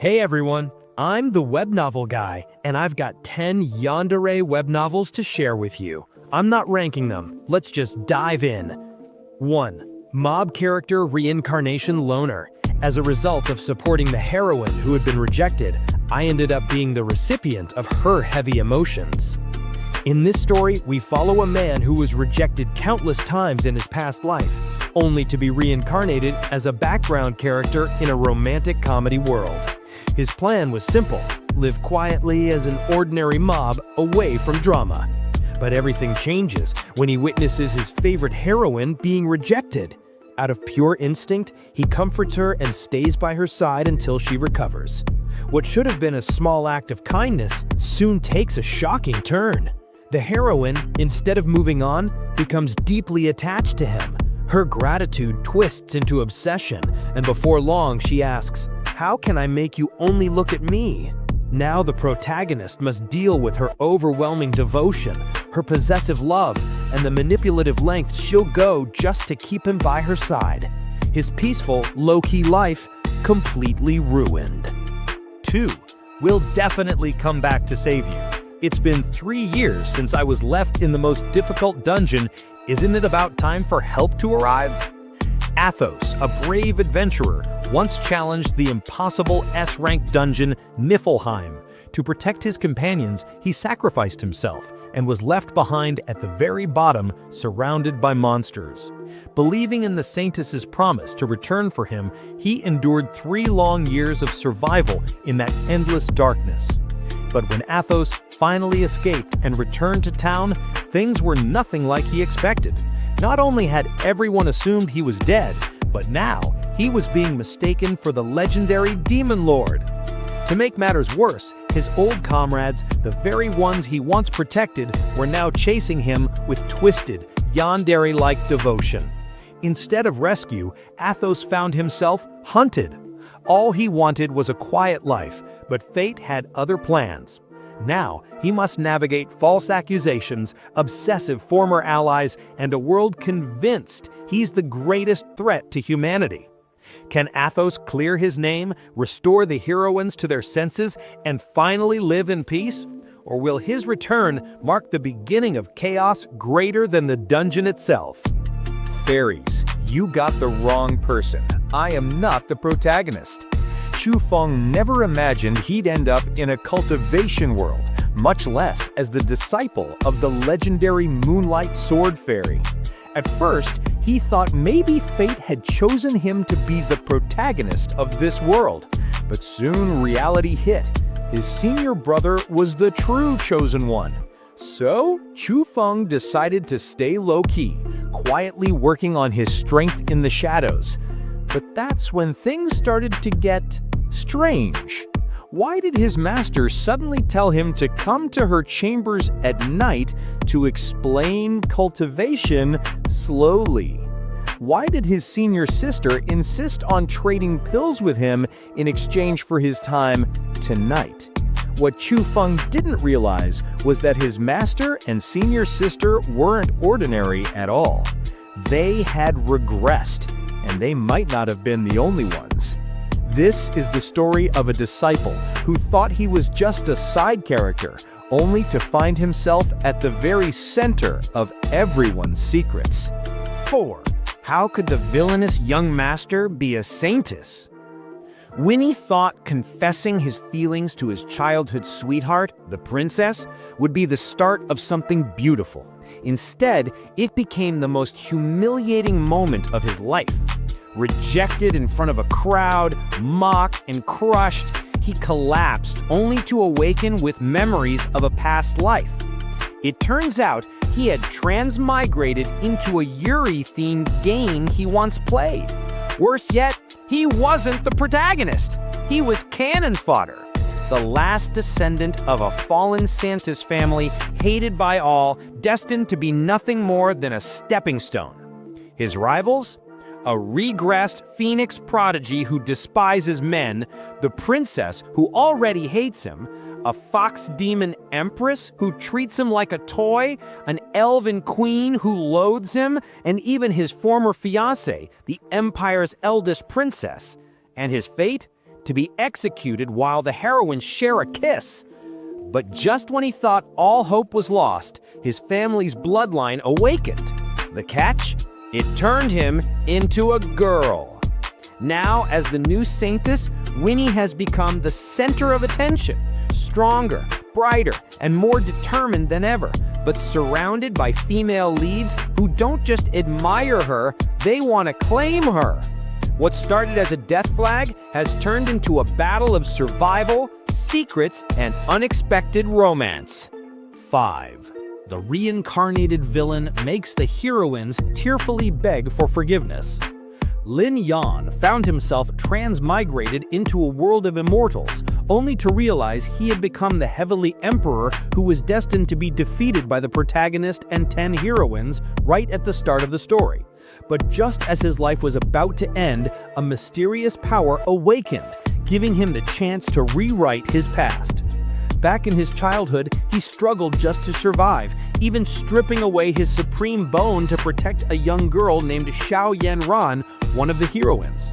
Hey everyone, I'm the web novel guy, and I've got 10 Yandere web novels to share with you. I'm not ranking them, let's just dive in. 1. Mob character Reincarnation Loner. As a result of supporting the heroine who had been rejected, I ended up being the recipient of her heavy emotions. In this story, we follow a man who was rejected countless times in his past life, only to be reincarnated as a background character in a romantic comedy world. His plan was simple: live quietly as an ordinary mob away from drama. But everything changes when he witnesses his favorite heroine being rejected. Out of pure instinct, he comforts her and stays by her side until she recovers. What should have been a small act of kindness soon takes a shocking turn. The heroine, instead of moving on, becomes deeply attached to him. Her gratitude twists into obsession, and before long she asks, "How can I make you only look at me?" Now the protagonist must deal with her overwhelming devotion, her possessive love, and the manipulative lengths she'll go just to keep him by her side. His peaceful, low-key life completely ruined. 2. We'll definitely come back to save you. It's been 3 years since I was left in the most difficult dungeon. Isn't it about time for help to arrive? Athos, a brave adventurer, once challenged the impossible S-rank dungeon Niflheim. To protect his companions, he sacrificed himself and was left behind at the very bottom, surrounded by monsters. Believing in the Saintess's promise to return for him, he endured 3 long years of survival in that endless darkness. But when Athos finally escaped and returned to town, things were nothing like he expected. Not only had everyone assumed he was dead, but now he was being mistaken for the legendary Demon Lord. To make matters worse, his old comrades, the very ones he once protected, were now chasing him with twisted, Yandere-like devotion. Instead of rescue, Athos found himself hunted. All he wanted was a quiet life, but fate had other plans. Now, he must navigate false accusations, obsessive former allies, and a world convinced he's the greatest threat to humanity. Can Athos clear his name, restore the heroines to their senses, and finally live in peace? Or will his return mark the beginning of chaos greater than the dungeon itself? Fairies, you got the wrong person. I am not the protagonist. Chu Feng never imagined he'd end up in a cultivation world, much less as the disciple of the legendary Moonlight Sword Fairy. At first, he thought maybe fate had chosen him to be the protagonist of this world, but soon reality hit. His senior brother was the true chosen one. So, Chu Feng decided to stay low-key, quietly working on his strength in the shadows. But that's when things started to get strange. Why did his master suddenly tell him to come to her chambers at night to explain cultivation slowly? Why did his senior sister insist on trading pills with him in exchange for his time tonight? What Chu Feng didn't realize was that his master and senior sister weren't ordinary at all. They had regressed, and they might not have been the only ones. This is the story of a disciple who thought he was just a side character, only to find himself at the very center of everyone's secrets. 4. How could the villainous young master be a Saintess? Winnie thought confessing his feelings to his childhood sweetheart, the princess, would be the start of something beautiful. Instead, it became the most humiliating moment of his life. Rejected in front of a crowd, mocked and crushed, he collapsed only to awaken with memories of a past life. It turns out he had transmigrated into a Yuri-themed game he once played. Worse yet, he wasn't the protagonist. He was cannon fodder, the last descendant of a fallen Saintess family, hated by all, destined to be nothing more than a stepping stone. His rivals? A regressed phoenix prodigy who despises men, the princess who already hates him, a fox demon empress who treats him like a toy, an elven queen who loathes him, and even his former fiancée, the empire's eldest princess. And his fate? to be executed while the heroines share a kiss. But just when he thought all hope was lost, his family's bloodline awakened. The catch? It turned him into a girl. Now, as the new Saintess, Winnie has become the center of attention, stronger, brighter, and more determined than ever, but surrounded by female leads who don't just admire her, they want to claim her. What started as a death flag has turned into a battle of survival, secrets, and unexpected romance. 5. The reincarnated villain makes the heroines tearfully beg for forgiveness. Lin Yan found himself transmigrated into a world of immortals, only to realize he had become the heavenly emperor who was destined to be defeated by the protagonist and 10 heroines right at the start of the story. But just as his life was about to end, a mysterious power awakened, giving him the chance to rewrite his past. Back in his childhood, he struggled just to survive, even stripping away his supreme bone to protect a young girl named Xiao Yanran, one of the heroines.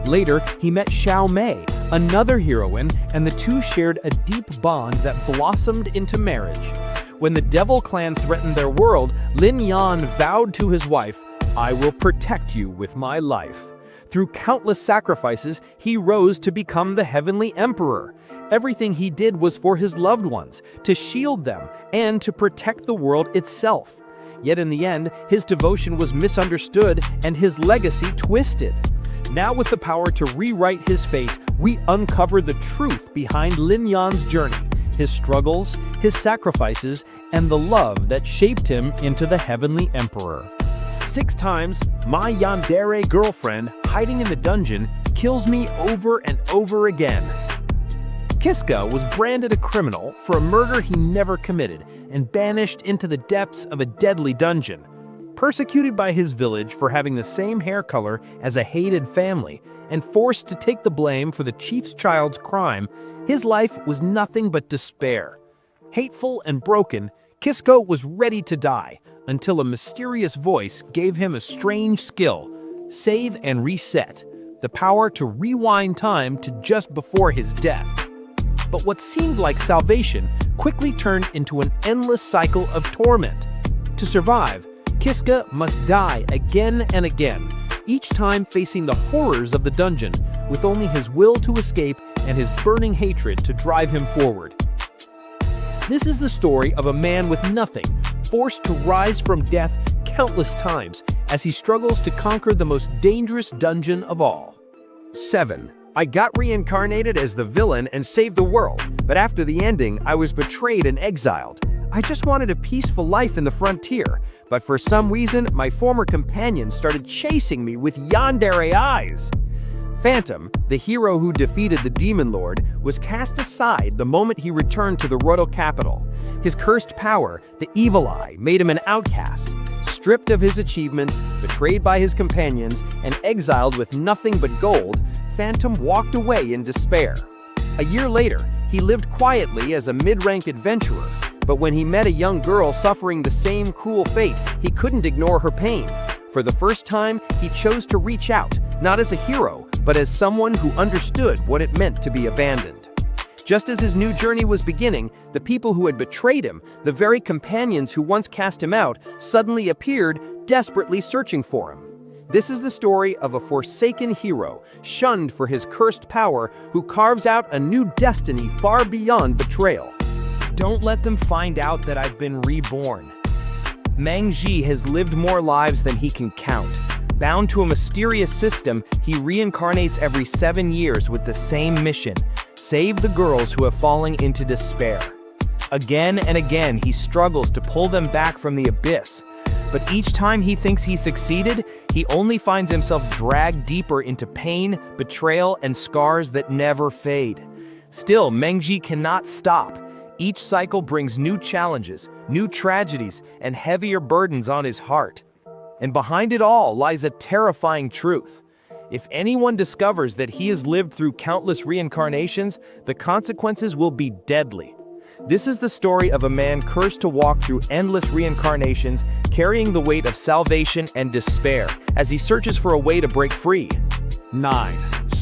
Later, he met Xiao Mei, another heroine, and the two shared a deep bond that blossomed into marriage. When the Devil Clan threatened their world, Lin Yan vowed to his wife, "I will protect you with my life." Through countless sacrifices, he rose to become the heavenly emperor. Everything he did was for his loved ones, to shield them, and to protect the world itself. Yet in the end, his devotion was misunderstood and his legacy twisted. Now with the power to rewrite his fate, we uncover the truth behind Lin Yan's journey, his struggles, his sacrifices, and the love that shaped him into the heavenly emperor. 6 times, my Yandere girlfriend, hiding in the dungeon, kills me over and over again. Kiska was branded a criminal for a murder he never committed and banished into the depths of a deadly dungeon. Persecuted by his village for having the same hair color as a hated family and forced to take the blame for the chief's child's crime, his life was nothing but despair. Hateful and broken, Kisko was ready to die until a mysterious voice gave him a strange skill: save and reset, the power to rewind time to just before his death. But what seemed like salvation quickly turned into an endless cycle of torment. To survive, Kiska must die again and again, each time facing the horrors of the dungeon, with only his will to escape and his burning hatred to drive him forward. This is the story of a man with nothing, forced to rise from death countless times as he struggles to conquer the most dangerous dungeon of all. 7. I got reincarnated as the villain and saved the world, but after the ending, I was betrayed and exiled. I just wanted a peaceful life in the frontier, but for some reason, my former companions started chasing me with yandere eyes. Phantom, the hero who defeated the Demon Lord, was cast aside the moment he returned to the royal capital. His cursed power, the Evil Eye, made him an outcast. Stripped of his achievements, betrayed by his companions, and exiled with nothing but gold, Phantom walked away in despair. A year later, he lived quietly as a mid-rank adventurer, but when he met a young girl suffering the same cruel fate, he couldn't ignore her pain. For the first time, he chose to reach out, not as a hero, but as someone who understood what it meant to be abandoned. Just as his new journey was beginning, the people who had betrayed him, the very companions who once cast him out, suddenly appeared, desperately searching for him. This is the story of a forsaken hero, shunned for his cursed power, who carves out a new destiny far beyond betrayal. Don't let them find out that I've been reborn. Meng Ji has lived more lives than he can count. Bound to a mysterious system, he reincarnates every 7 years with the same mission: save the girls who have fallen into despair. Again and again, he struggles to pull them back from the abyss. But each time he thinks he succeeded, he only finds himself dragged deeper into pain, betrayal, and scars that never fade. Still, Meng Ji cannot stop. Each cycle brings new challenges, new tragedies, and heavier burdens on his heart. And behind it all lies a terrifying truth. If anyone discovers that he has lived through countless reincarnations, the consequences will be deadly. This is the story of a man cursed to walk through endless reincarnations, carrying the weight of salvation and despair, as he searches for a way to break free. 9.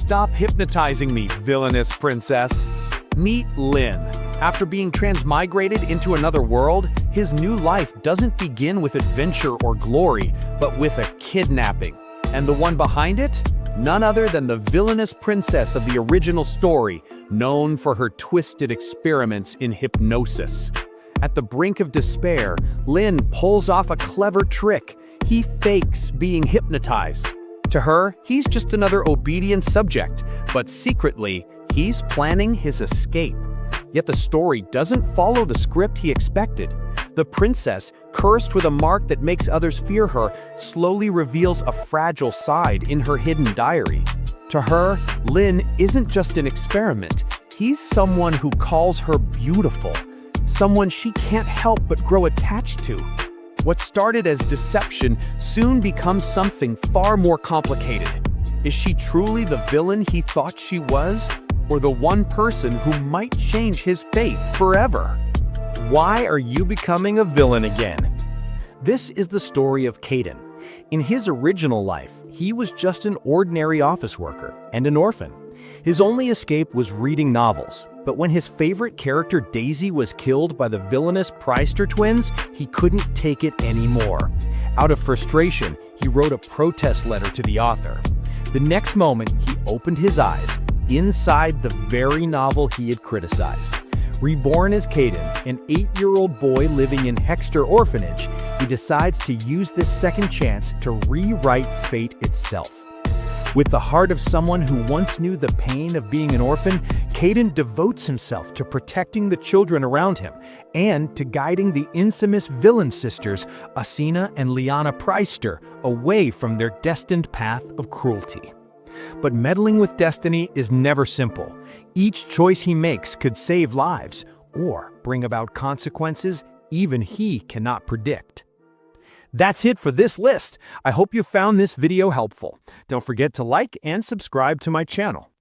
Stop hypnotizing me, villainous princess. Meet Lin. After being transmigrated into another world, his new life doesn't begin with adventure or glory, but with a kidnapping. And the one behind it? None other than the villainous princess of the original story, known for her twisted experiments in hypnosis. At the brink of despair, Lin pulls off a clever trick. He fakes being hypnotized. To her, he's just another obedient subject, but secretly, he's planning his escape. Yet the story doesn't follow the script he expected. The princess, cursed with a mark that makes others fear her, slowly reveals a fragile side in her hidden diary. To her, Lin isn't just an experiment. He's someone who calls her beautiful, someone she can't help but grow attached to. What started as deception soon becomes something far more complicated. Is she truly the villain he thought she was? Or the one person who might change his fate forever? Why are you becoming a villain again? This is the story of Caden. In his original life, he was just an ordinary office worker and an orphan. His only escape was reading novels, but when his favorite character Daisy was killed by the villainous Preister twins, he couldn't take it anymore. Out of frustration, he wrote a protest letter to the author. The next moment, he opened his eyes, inside the very novel he had criticized. Reborn as Caden, an 8-year-old boy living in Hexter Orphanage, he decides to use this second chance to rewrite fate itself. With the heart of someone who once knew the pain of being an orphan, Caden devotes himself to protecting the children around him and to guiding the infamous villain sisters, Asina and Liana Preister, away from their destined path of cruelty. But meddling with destiny is never simple. Each choice he makes could save lives or bring about consequences even he cannot predict. That's it for this list. I hope you found this video helpful. Don't forget to like and subscribe to my channel.